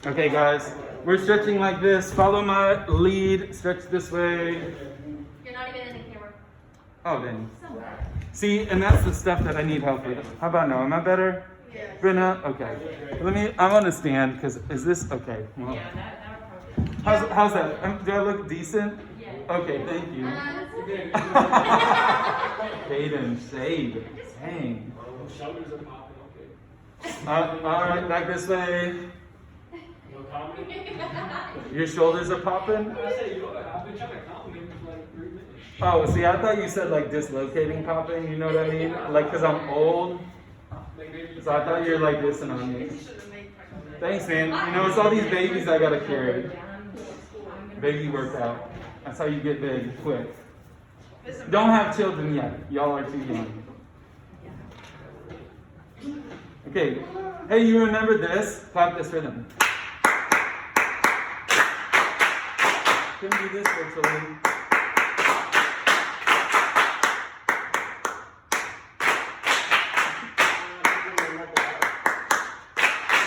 Okay, guys, we're stretching like this. Follow my lead. Stretch this way. You're not even in the camera. Oh, then. See, and that's the stuff that I need help with. How about now? Am I better? Yes. Brenna? Okay. I want to stand because is this okay? Well, Yeah, that probably. how's that? Do I look decent? Yeah. Okay, thank you. Hayden, shade. Dang. Shoulders are popping, okay. All right, back this way. No comment? Your shoulders are popping? I say yoga. I've been trying to compliment you for like 3 minutes. Oh, see, I thought you said like dislocating popping, you know what I mean? Like, because I'm old. So I thought you were like dissing on me. Thanks, man. You know, it's all these babies I gotta carry. Baby workout. That's how you get big quick. Don't have children yet. Y'all are too young. Okay. Hey, you remember this? Clap this rhythm. Can we do this virtually?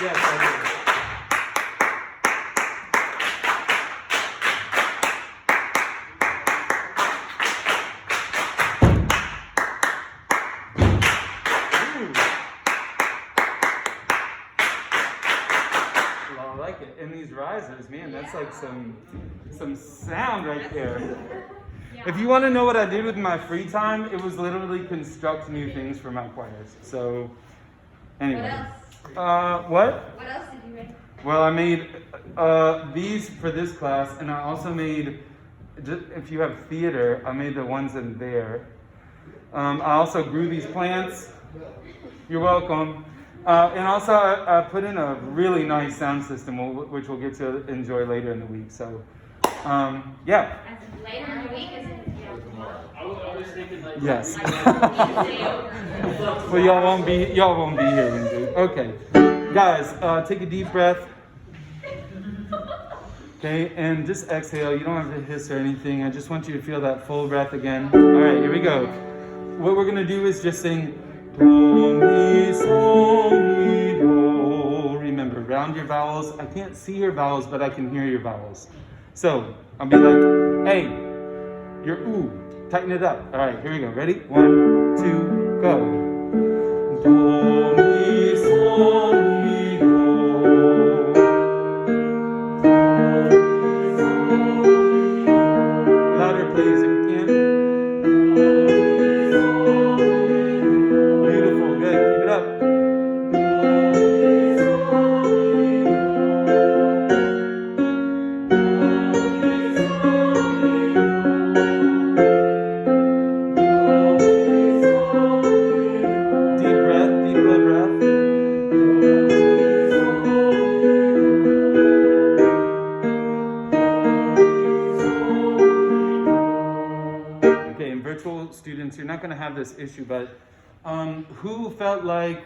Yes, I do. Well, I like it. And these risers, man, that's like some sound right there. If you want to know what I did with my free time, it was literally construct new things for my choirs. So, anyway. What? What else did you make? Well, I made these for this class, and I also made, if you have theater, I made the ones in there. I also grew these plants. You're welcome. And also, I put in a really nice sound system, which we'll get to enjoy later in the week. So, yeah. Later in the week, is it? I was thinking like. Yes. Well, y'all won't be here when you. Okay, guys, take a deep breath. Okay, and just exhale. You don't have to hiss or anything. I just want you to feel that full breath again. All right, here we go. What we're gonna do is just sing. Do, mi, sol, mi, do. Remember, round your vowels. I can't see your vowels, but I can hear your vowels. So I'll be like, hey, you're ooh. Tighten it up. All right, here we go. Ready? 1, 2, go. Do, mi, sol, mi, do. Louder, please, if you can. Beautiful. Good. Keep it up. Students, you're not going to have this issue, but who felt like,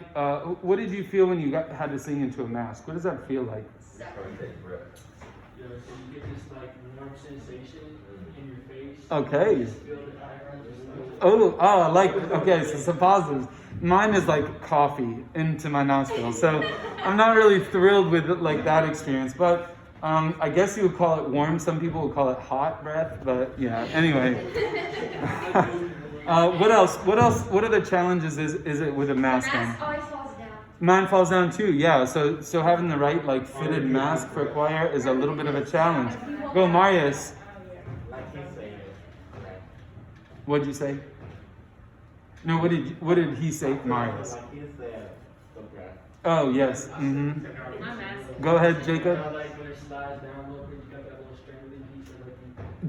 what did you feel when you had to sing into a mask? What does that feel like? Yeah, so you get this like warm sensation in your face. Okay. You just feel the diaphragm just like. Oh, I like, okay, so some positives. Mine is like coffee into my nostrils. So I'm not really thrilled with like that experience, but I guess you would call it warm. Some people would call it hot breath, but yeah, anyway. What else? What other challenges is it with a mask on? Mask always falls down. Mine falls down too, yeah. So having the right like fitted mask for choir is a little bit of a challenge. Go, Marius. What'd you say? No, what did he say, Marius? Oh yes. Mm-hmm. Go ahead, Jacob.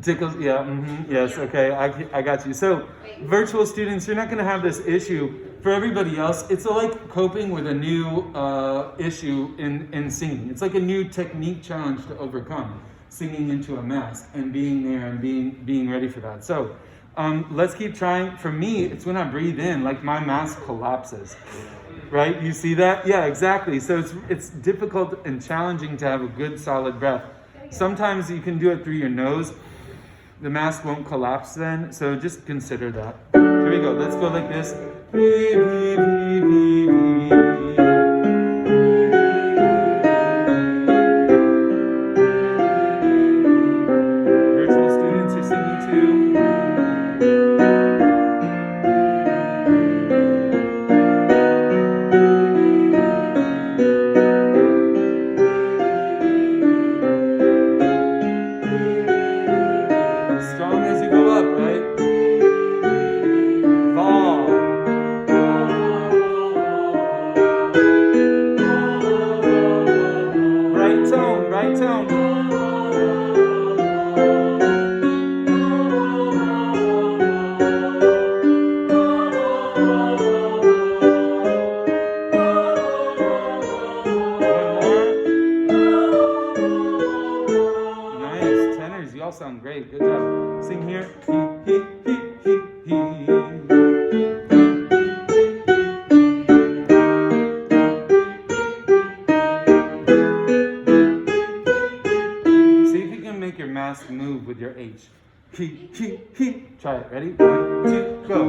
Tickles, yeah, mm-hmm, yes, okay, I got you. So, virtual students, you're not going to have this issue. For everybody else, it's like coping with a new issue in singing. It's like a new technique challenge to overcome, singing into a mask and being there and being ready for that. So, let's keep trying. For me, it's when I breathe in, like my mask collapses. Right? You see that? Yeah, exactly. So it's difficult and challenging to have a good solid breath. Sometimes you can do it through your nose. The mask won't collapse then, so just consider that. Here we go. Let's go like this. right tone. Nice. Tenors, you all sound great. Good job. Sing here. He, See if you can make your mask move with your H. He. Try it. Ready? 1, 2, go.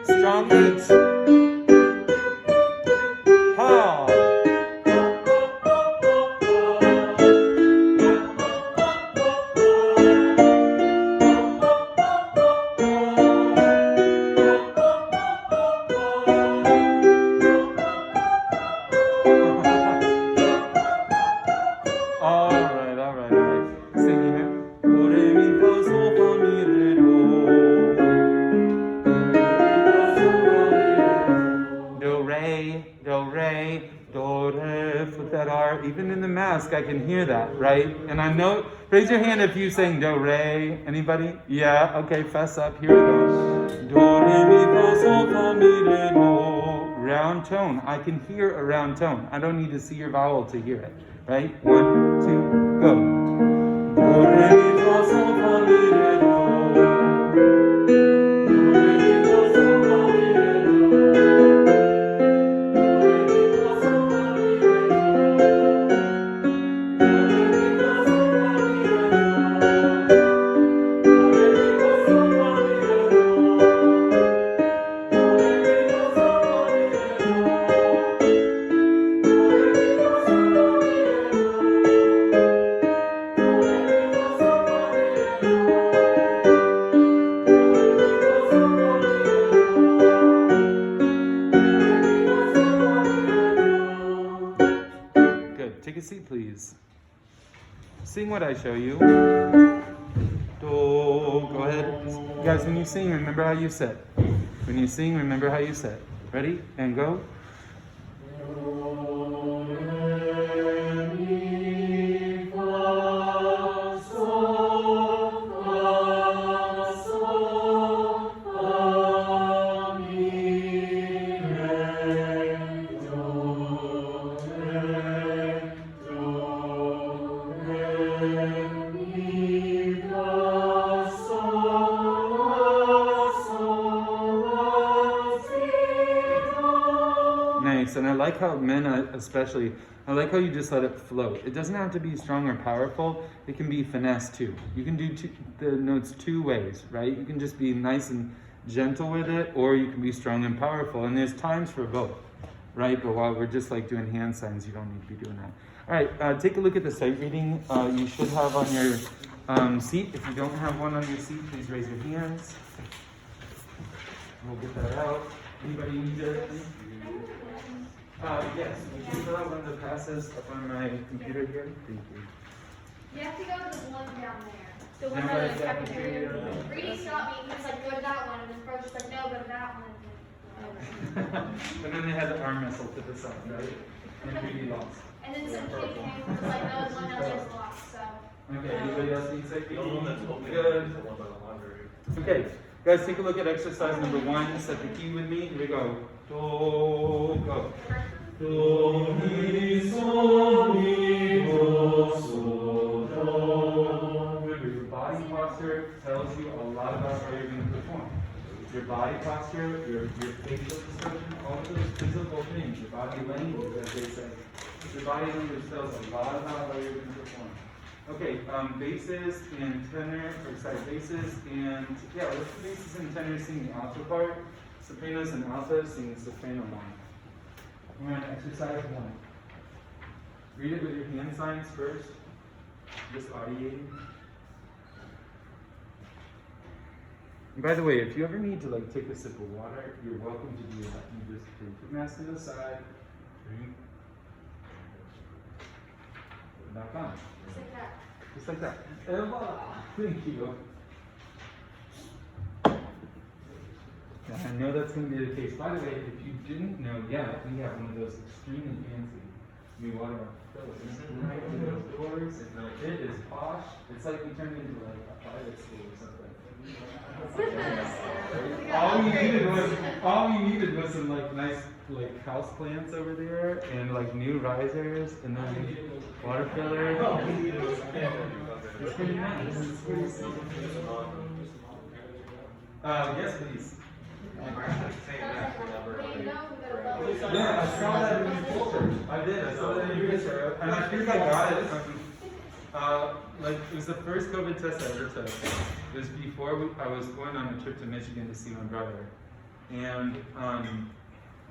Strong H. Ha. All right. Sing here. Do, re, mi, fa, sol, fa, mi, re, do. Do, re, do, re. Flip that R. Even in the mask, I can hear that, right? And I know, raise your hand if you sing do, re. Anybody? Yeah, okay, fess up. Here we go. Do, re, mi, fa, sol, fa, mi, re, do. Round tone. I can hear a round tone. I don't need to see your vowel to hear it, right? 1, 2, go. Do, re, mi, fa, sol, fa, mi, re, do. Good. Take a seat, please. Sing what I show you. Do. Go ahead. Guys, when you sing, remember how you sit. When you sing, remember how you sit. Ready? And go. Nice, and I like how men especially, I like how you just let it float. It doesn't have to be strong or powerful. It can be finesse too. You can do the notes two ways, right? You can just be nice and gentle with it, or you can be strong and powerful. And there's times for both, right? But while we're just like doing hand signs, you don't need to be doing that. All right, take a look at the sight reading you should have on your seat. If you don't have one on your seat, please raise your hands. We'll get that out. Anybody need it? Yes, would you fill out one of the passes up on my computer here? Thank you. You have to go to the one down there. The Down one by that the is cafeteria. cafeteria. Reedy stopped me. He was like, go to that one. And then Bro just like, no, go to that one. And then they had the arm wrestle to the side, right? And really lost. And then some kid came and was like, no, the one downstairs lost. So. Okay, anybody else need safety? The one that's open. Good. The one by the library. Okay, guys, take a look at exercise number 1. Set the key with me. Here we go. Do, go. Do, mi, sol, mi, do, sol, do. Remember, your body posture tells you a lot about how you're going to perform. Your body posture, your facial expression, all of those physical things, your body language, as they say. Your body language tells a lot about how you're going to perform. Okay, basses and tenor, or sorry, basses and, yeah, let's do basses and tenor sing the alto part. Sopranos and altos sing the soprano line. We're on exercise 1. Read it with your hand signs first, just audiating. And by the way, if you ever need to like take a sip of water, you're welcome to do that. You just take your mask to the side, drink, put it back on. Just like that. Just like that. And voila! Thank you. I know that's going to be the case. By the way, if you didn't know yet, we have one of those extremely fancy new water fillers right in those doors. It is posh. It's like we turned into like a private school or something. All we needed was some like nice like house plants over there and like new risers and then water filler. It's pretty nice. It's pretty simple. Yes, please. Yeah, I saw that in your picture. I did. I saw that in your picture, and I think I got it from. Like it was the first COVID test I ever took. It was before I was going on a trip to Michigan to see my brother, and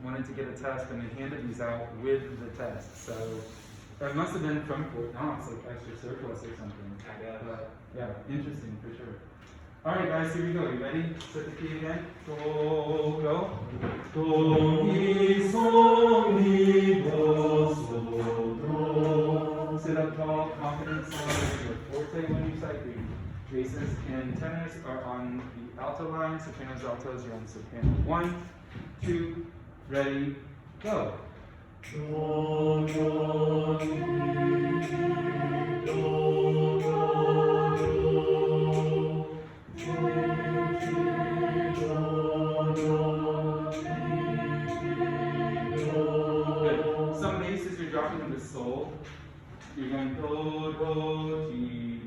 wanted to get a test, and they handed these out with the test. So it must have been from Fort Knox, like extra surplus or something. But yeah, interesting for sure. All right, guys, here we go. You ready? Set the key again. Do, go. Do, mi, sol, mi, do, sol, do. Sit up tall, confident song is your forte when you cite read. Basses and tenors are on the alto line. Sopranos, altos are on soprano. 1, 2, ready, go. Do, do, mi, do, do, do. Good. Some basses you're dropping in the soul. You're going do, do, ti,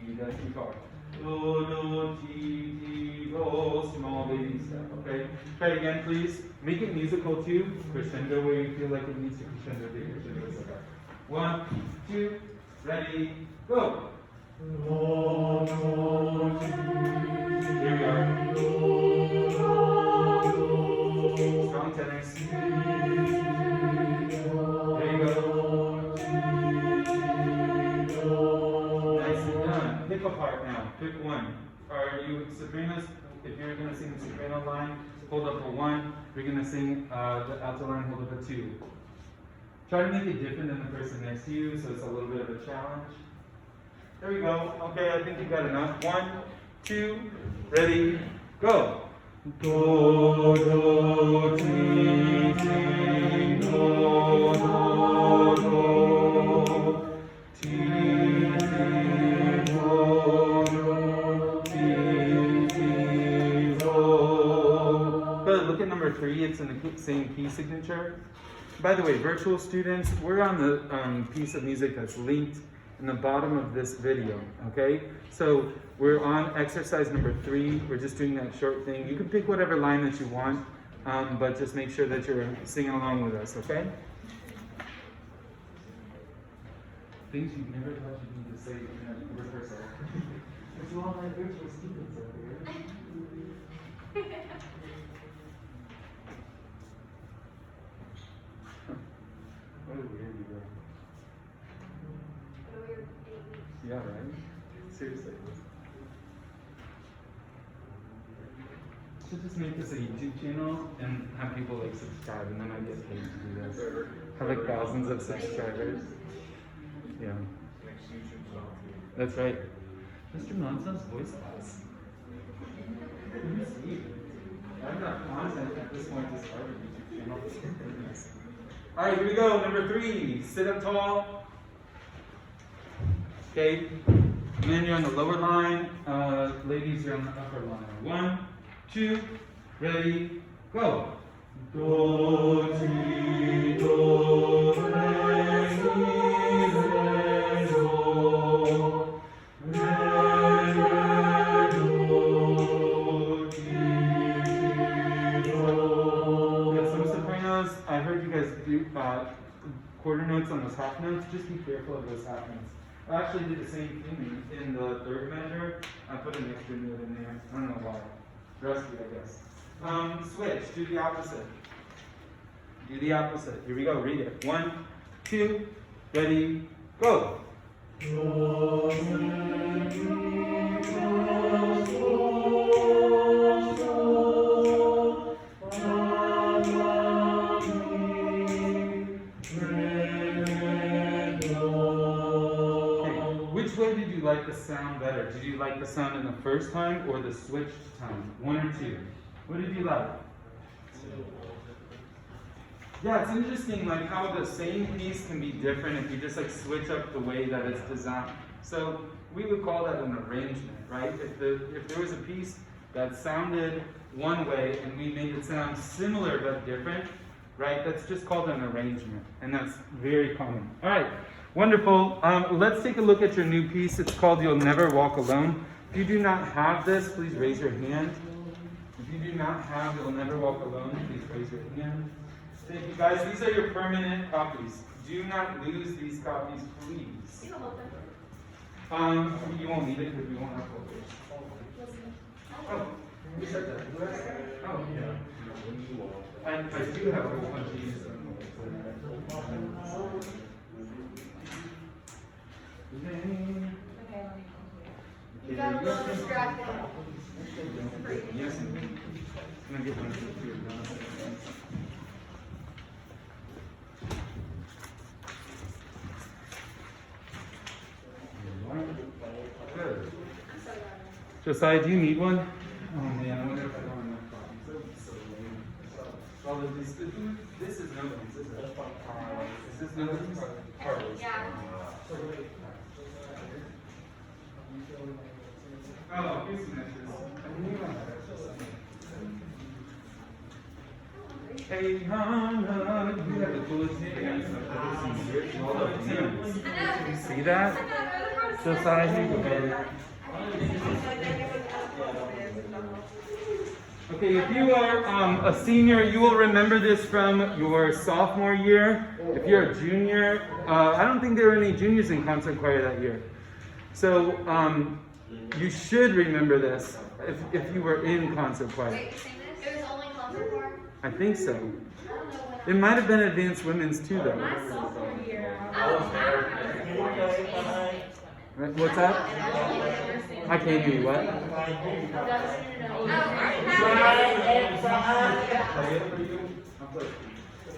ti. That's too far. Do, do, ti, ti, do. Small baby step. Okay. Try it again, please. Make it musical too. Crescendo where you feel like it needs to crescendo. Big crescendo. Okay. 1, 2, ready, go. Here we are. Strong tenors. There you go. Nicely done. Pick a part now. Pick one. Are you sopranos? If you're going to sing the soprano line, hold up for 1. If you're going to sing the alto line, hold up for 2. Try to make it different than the person next to you, so it's a little bit of a challenge. There we go. Okay, I think you got enough. 1, 2, ready, go. Do, do, ti, ti, do, do, do. Ti, ti, do, do. Ti, ti, do. Good, look at number 3. It's in the same key signature. By the way, virtual students, we're on the piece of music that's linked in the bottom of this video, okay? So we're on exercise number 3. We're just doing that short thing. You can pick whatever line that you want, but just make sure that you're singing along with us, okay? Things you've never thought you need to say in a rehearsal. There's a lot of virtual students out here. What a weird you were. Yeah, right? Seriously. Should just make this a YouTube channel and have people like subscribe, and then I get paid to do this. Have like thousands of subscribers. Yeah. That's right. Mr. Nonsense voice class. I've got content at this point to start a YouTube channel. Alright, here we go. Number 3. Sit up tall. Okay, men, you're on the lower line, ladies, you're on the upper line. 1, 2, ready, go. Do, ti, do, re, mi, re, do. Re, re, do, ti, do. We have some sopranos. I heard you guys do quarter notes on those half notes. Just be careful of those half notes. I actually did the same thing in the 3rd measure. I put an extra note in there. I don't know why. Rusty, I guess. Switch. Do the opposite. Do the opposite. Here we go. Read it. 1, 2, ready, go. Which way did you like the sound better? Did you like the sound in the first time or the switched time? 1 or 2? What did you like? Yeah, it's interesting like how the same piece can be different if you just like switch up the way that it's designed. So we would call that an arrangement, right? If there was a piece that sounded one way and we made it sound similar but different, right? That's just called an arrangement, and that's very common. All right, wonderful. Let's take a look at your new piece. It's called "You'll Never Walk Alone." If you do not have this, please raise your hand. If you do not have "You'll Never Walk Alone," please raise your hand. Thank you, guys. These are your permanent copies. Do not lose these copies, please. You won't need it because we won't have folders. Oh, you said that. Oh, yeah. I do have a whole bunch of these. You got a little distracted. Yes, I'm gonna get one here. Good. Josiah, do you need one? Oh man, I wonder if I don't have enough copies. Well, this is nobody's, isn't it? Is this nobody's? Carlos. Yeah. Oh, here's some extras. Hey, Hana, you have the coolest dance I've ever seen. All the hands. You see that? Josiah, here you go, baby. Okay, if you are a senior, you will remember this from your sophomore year. If you're a junior, I don't think there were any juniors in concert choir that year. So you should remember this if you were in concert choir. Wait, you sing this? It was only concert choir? I think so. I don't know when It might have been advanced women's too, though. My sophomore year, Right, what's that? I can't hear you. What?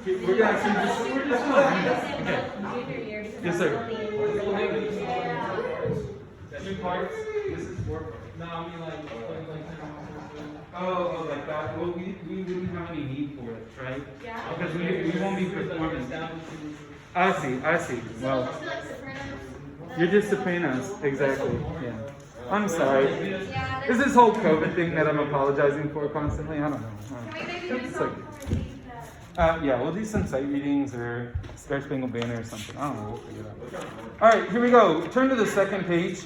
We're just okay. Yes, sir. Two parts. This is 4 parts. No, I mean like Oh, like that. Well, we wouldn't have any need for it, right? Yeah. Because we won't be performing. I see. Well, Let's do like Sopranos. you're just sopranos, exactly. Yeah. I'm sorry. Yeah, Is this whole COVID thing that I'm apologizing for constantly? I don't know. Can we maybe do It's something like- for these that? Yeah, we'll do some sight readings or Star Spangled Banner or something. I don't know. We'll figure it out. All right, here we go. Turn to the second page.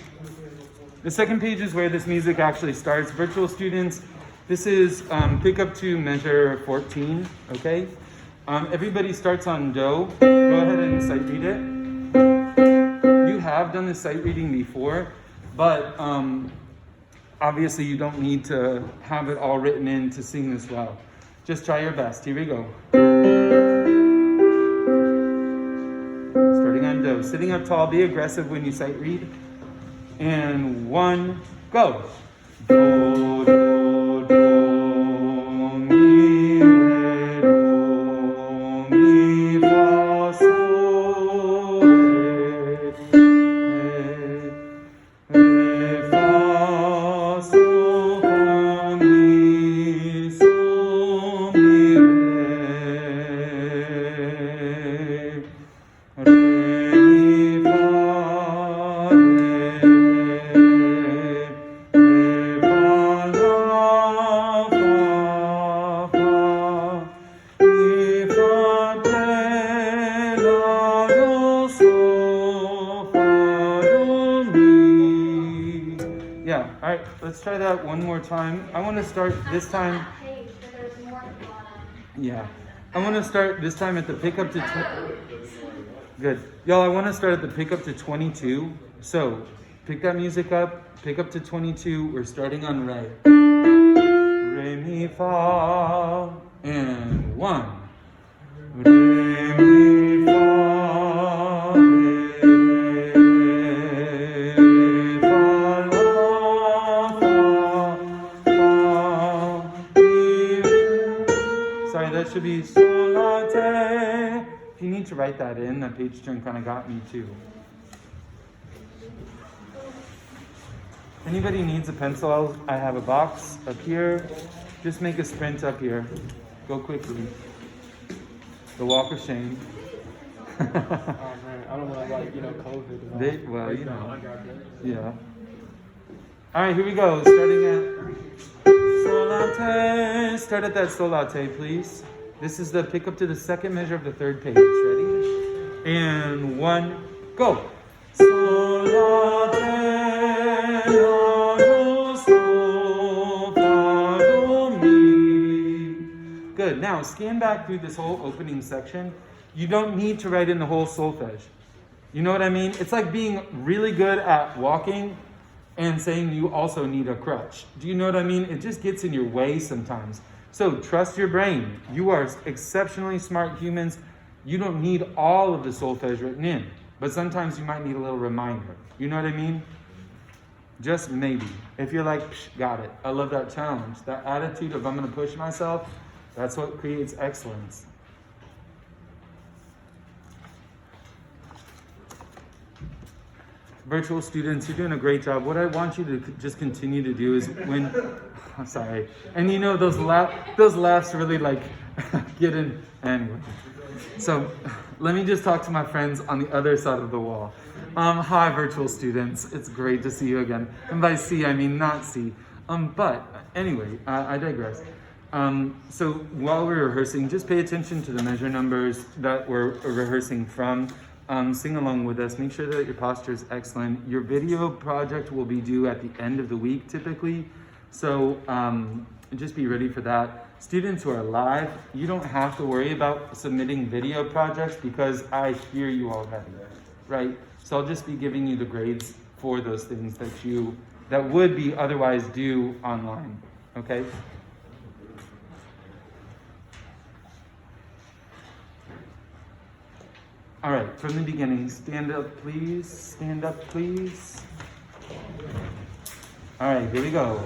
The second page is where this music actually starts. Virtual students, this is pick up to measure 14, okay? Everybody starts on Do. Go ahead and sight read it. You have done the sight reading before, but obviously you don't need to have it all written in to sing this well. Just try your best. Here we go. Starting on Do. Sitting up tall, be aggressive when you sight read. And 1, go. Do, do, do, mi, re, do, mi, fa, sol, re, fa, sol, fa, mi, sol, mi, re, mi, fa, Yeah, all right, let's try that one more time. I want to start this time. That page, but there's more at the bottom. Yeah, I want to start this time at the pick up to Good. Y'all, I want to start at the pick up to 22. So, pick that music up, pick up to 22. We're starting on Re. Re, mi, fa. And 1. Re, mi, fa. Re, fa, la, fa, mi. Sorry, that should be sol, la, te. If you need to write that in, that page turn kind of got me too. Anybody needs a pencil? I have a box up here. Just make a sprint up here. Go quickly. The walk of shame. Oh man, I don't want to COVID. And all. Well, I got that. Yeah. All right, here we go. Starting at sol latte. Start at that sol latte, please. This is the pick up to the second measure of the third page. Ready? And 1, go. Sol latte, la, do, sol, fa, do, mi. Good. Now scan back through this whole opening section. You don't need to write in the whole solfege. You know what I mean? It's like being really good at walking and saying you also need a crutch. Do you know what I mean? It just gets in your way sometimes. So trust your brain. You are exceptionally smart humans. You don't need all of the solfege written in, but sometimes you might need a little reminder. You know what I mean? Just maybe. If you're like, got it. I love that challenge. That attitude of I'm going to push myself, that's what creates excellence. Virtual students, you're doing a great job. What I want you to just continue to do is when, I'm sorry, and you know those laughs really like get in, anyway. So let me just talk to my friends on the other side of the wall. Hi virtual students, it's great to see you again. And by see, I mean not see. But anyway, I digress. So while we're rehearsing, just pay attention to the measure numbers that we're rehearsing from. Sing along with us. Make sure that your posture is excellent. Your video project will be due at the end of the week typically. So just be ready for that. Students who are live, you don't have to worry about submitting video projects because I hear you already, right? So I'll just be giving you the grades for those things that would be otherwise due online, okay? All right, from the beginning, stand up, please. Stand up, please. All right, here we go.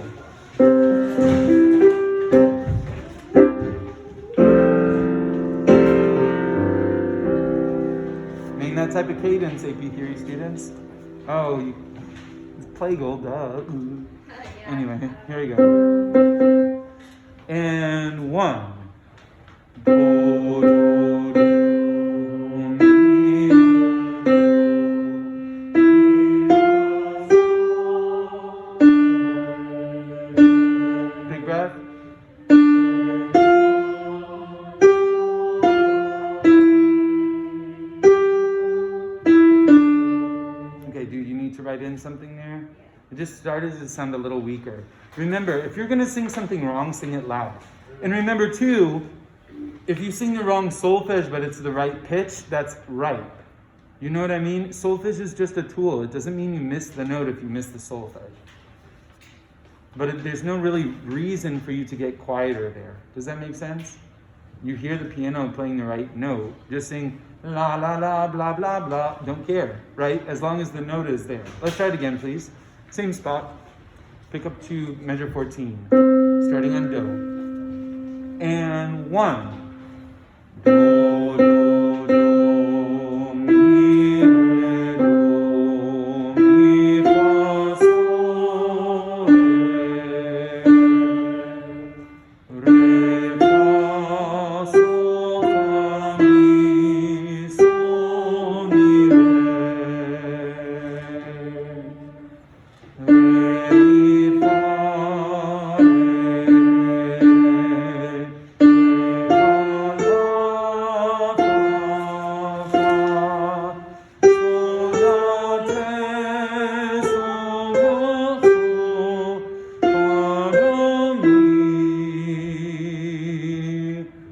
Making that type of cadence, AP Theory students. Oh, it's play gold, duh. Anyway, here we go. And 1. Do, do, do. Something there. It just started to sound a little weaker. Remember, if you're going to sing something wrong, sing it loud. And remember too, if you sing the wrong solfege but it's the right pitch, that's right. You know what I mean? Solfege is just a tool. It doesn't mean you miss the note if you miss the solfege. But there's no really reason for you to get quieter there. Does that make sense? You hear the piano playing the right note. Just sing la la la blah blah blah. Don't care, right? As long as the note is there. Let's try it again, please. Same spot. Pick up to measure 14. Starting on do. And 1. Do, do, do, mi, re, do, mi, fa, sol, re, re, fa, sol, fa, mi, sol, mi, re, re, fa,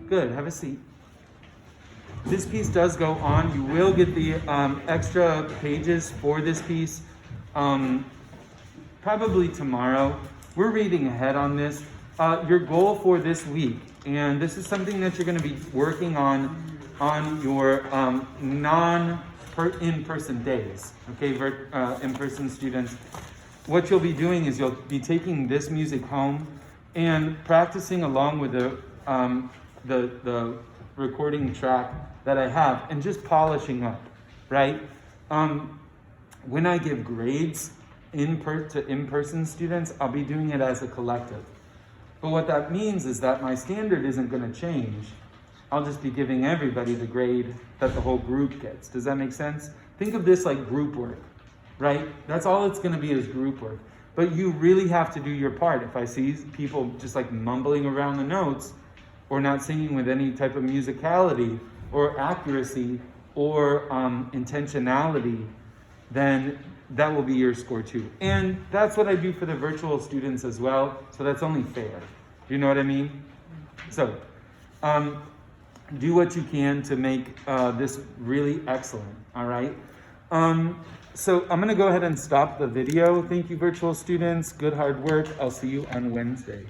Good, have a seat. This piece does go on. You will get the extra pages for this piece probably tomorrow. We're reading ahead on this. Your goal for this week, and this is something that you're going to be working on your in-person days, okay, in-person students. What you'll be doing is you'll be taking this music home and practicing along with the recording track that I have and just polishing up, right? When I give grades to in-person students, I'll be doing it as a collective. But what that means is that my standard isn't going to change. I'll just be giving everybody the grade that the whole group gets. Does that make sense? Think of this like group work, right? That's all it's going to be is group work. But you really have to do your part. If I see people just like mumbling around the notes or not singing with any type of musicality or accuracy or intentionality, then that will be your score too. And that's what I do for the virtual students as well. So that's only fair. Do you know what I mean? So do what you can to make this really excellent. All right. So I'm going to go ahead and stop the video. Thank you, virtual students. Good hard work. I'll see you on Wednesday.